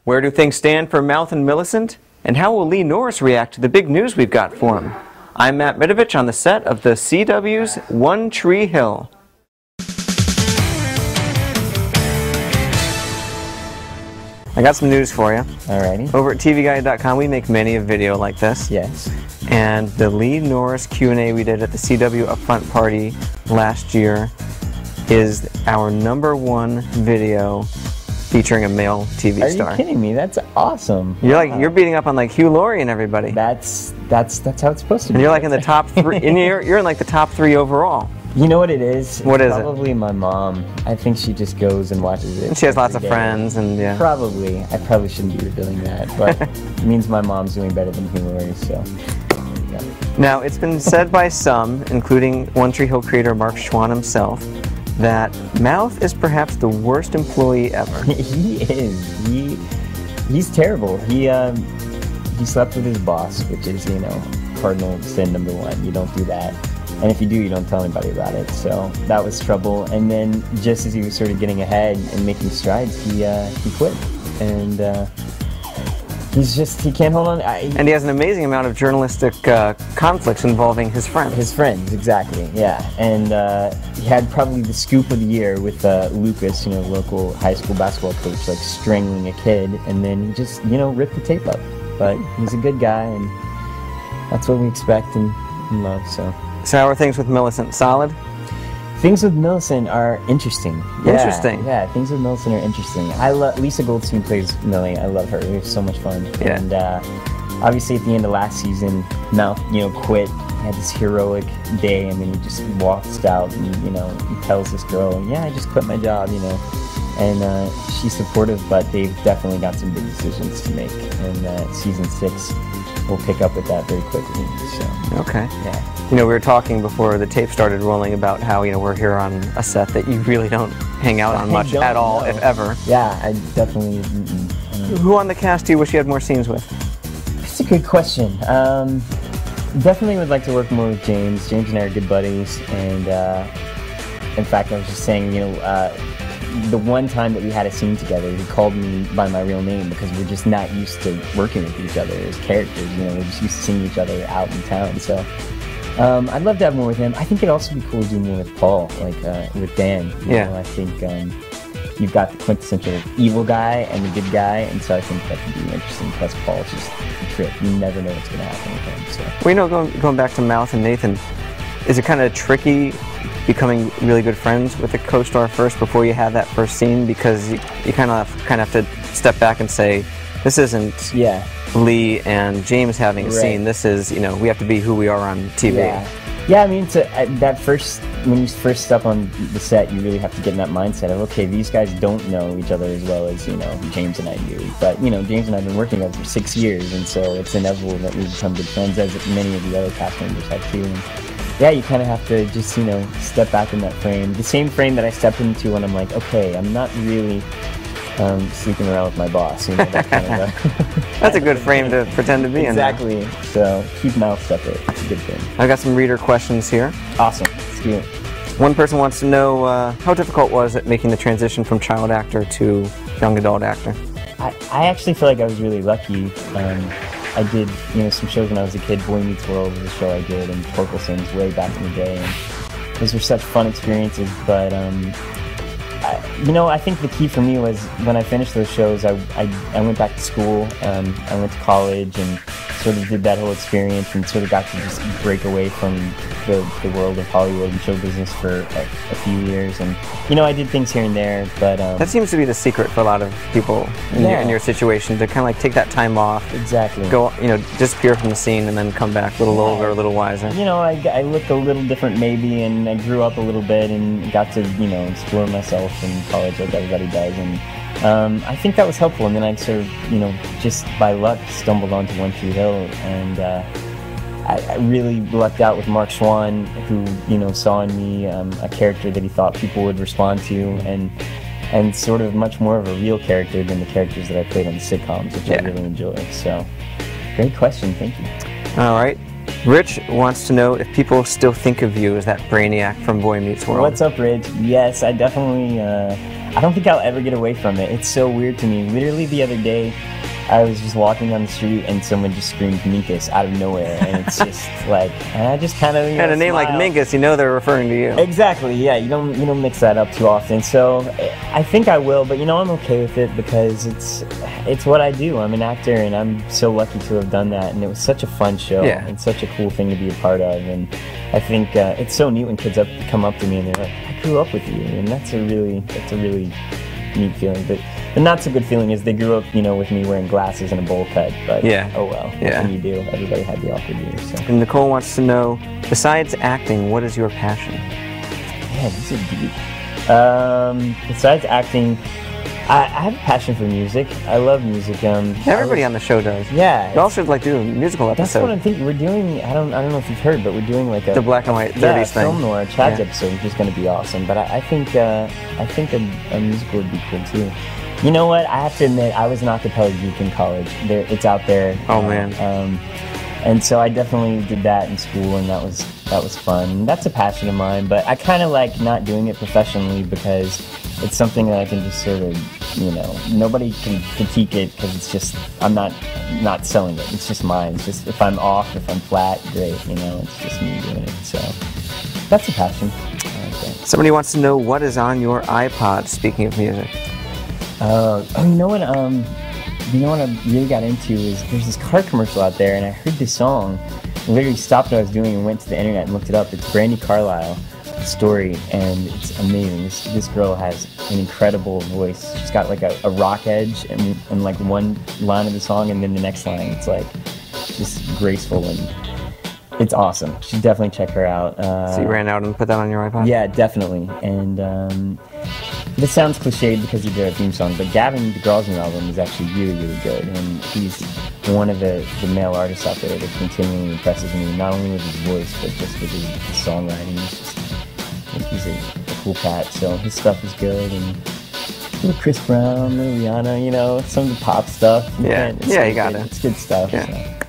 Where do things stand for Mouth and Millicent? And how will Lee Norris react to the big news we've got for him? I'm Matt Mitovich on the set of the CW's One Tree Hill. I got some news for you. Alrighty. Over at TVGuide.com, we make many a video like this. Yes. And the Lee Norris Q&A we did at the CW Upfront Party last year is our #1 video featuring a male TV star. Are you kidding me? That's awesome. You're beating up on like Hugh Laurie and everybody. That's how it's supposed to be. And you're like in the top 3. And you're in like the top 3 overall. You know what it is? What is it? Probably my mom. I think she just goes and watches it. And she has lots of friends and yeah. Probably. I probably shouldn't be revealing that, but it means my mom's doing better than Hugh Laurie, so. Yeah. Now, it's been said by some, including One Tree Hill creator Mark Schwann himself, that Mouth is perhaps the worst employee ever. He is. He's terrible. He slept with his boss, which is, cardinal sin #1. You don't do that. And if you do, you don't tell anybody about it. So that was trouble. And then just as he was sort of getting ahead and making strides, he quit. And he can't hold on. And he has an amazing amount of journalistic conflicts involving his friends. His friends, exactly, yeah. And he had probably the scoop of the year with Lucas, local high school basketball coach, like strangling a kid. And then he just, ripped the tape up. But he's a good guy, and that's what we expect and love, so. So how are things with Millicent? Solid? Things with Millicent are interesting. Interesting? Yeah, things with Millicent are interesting. Lisa Goldstein plays Millie. I love her. It was so much fun. Yeah. And obviously at the end of last season, Mouth, quit. He had this heroic day, and then he just walks out and, he tells this girl, yeah, I just quit my job, And she's supportive, but they've definitely got some big decisions to make. And season 6 will pick up with that very quickly. So. Okay. Yeah. We were talking before the tape started rolling about how, we're here on a set that you really don't hang out on much at all, if ever. Yeah, I definitely... Who on the cast do you wish you had more scenes with? That's a good question. Definitely would like to work more with James. James and I are good buddies, and in fact, I was just saying, the one time that we had a scene together, he called me by my real name because we're just not used to working with each other as characters. We're just used to seeing each other out in town. So I'd love to have more with him. I think it'd also be cool to do more with Paul, like with Dan. Yeah. I think you've got the quintessential evil guy and the good guy, and so I think that could be interesting. Plus, Paul's just a trip. You never know what's going to happen with him. So. Well, going back to Mouth and Nathan, is it kind of tricky becoming really good friends with a co-star first before you have that first scene, because you kind of have to step back and say, this isn't Lee and James having a scene. This is, we have to be who we are on TV. Yeah. I mean, when you first step on the set, you really have to get in that mindset of, okay, these guys don't know each other as well as James and I do. But James and I have been working together for 6 years, and so it's inevitable that we become good friends, as many of the other cast members have too. And, yeah, you kind of have to just, step back in that frame. The same frame that I stepped into when I'm like, okay, I'm not really sleeping around with my boss. That kind of That's a good frame to pretend to be in. Exactly. So keep Mouth separate. It's a good thing. I've got some reader questions here. Awesome. Let's do it. One person wants to know how difficult was it making the transition from child actor to young adult actor? I actually feel like I was really lucky. I did, some shows when I was a kid. Boy Meets World was a show I did, and Torkelson's way back in the day. And those were such fun experiences. But I think the key for me was when I finished those shows, I went back to school. I went to college and sort of did that whole experience and sort of got to just break away from the world of Hollywood and show business for a few years. And I did things here and there, but that seems to be the secret for a lot of people in your situation, to kind of like take that time off. Exactly. Go, disappear from the scene and then come back a little older, a little wiser. I looked a little different maybe, and I grew up a little bit and got to explore myself in college like everybody does. And I think that was helpful. And then I sort of just by luck stumbled onto One Tree Hill, and I really lucked out with Mark Schwann, who saw in me a character that he thought people would respond to, and sort of much more of a real character than the characters that I played on the sitcoms, which I really enjoy. So, great question, thank you. All right, Rich wants to know if people still think of you as that brainiac from Boy Meets World. What's up, Rich? Yes, I definitely, I don't think I'll ever get away from it. It's so weird to me. Literally the other day, I was just walking on the street and someone just screamed Minkus out of nowhere, and it's just like, and I just kind of, and a name like Minkus, you know they're referring to you. Exactly, yeah, you don't mix that up too often. So I think I will, but I'm okay with it because it's what I do. I'm an actor, and I'm so lucky to have done that, and it was such a fun show and such a cool thing to be a part of. And I think it's so neat when kids come up to me and they're like, "I grew up with you," and that's a really neat feeling. But the not so good feeling is they grew up, with me wearing glasses and a bowl cut. But oh well, what can you do? Everybody had the awkward years. So. And Nicole wants to know, besides acting, what is your passion? Man, these are deep. Besides acting, I have a passion for music. I love music. Everybody on the show does. Yeah. You all should do a musical episode. That's what I'm thinking. We're doing. I don't know if you've heard, but we're doing like the black and white 30s thing. Film noir Chad's episode, which is going to be awesome. But I think a musical would be cool too. You know what? I have to admit, I was an acapella geek in college. It's out there. Oh man. And so I definitely did that in school, and that was fun. That's a passion of mine, but I kind of like not doing it professionally because it's something that I can just sort of, nobody can critique it because it's just, I'm not selling it. It's just mine. It's just, if I'm off, if I'm flat, great, it's just me doing it. So that's a passion. Somebody wants to know what is on your iPod, speaking of music. You know what I really got into is there's this car commercial out there, and I heard this song. I literally stopped what I was doing and went to the internet and looked it up. It's Brandy Carlisle story, and it's amazing. This girl has an incredible voice. She's got like a rock edge and like one line of the song, and then the next line it's like just graceful, and it's awesome. You should definitely check her out. So you ran out and put that on your iPod? Yeah, definitely. And this sounds cliched because he did a theme song, but Gavin DeGraus's album is actually really, really good, and he's one of the male artists out there that continually impresses me, not only with his voice, but just with his songwriting. I think he's a cool cat, so his stuff is good, and little Chris Brown, little Rihanna, some of the pop stuff. Yeah, you got it. It's good stuff. Yeah. So.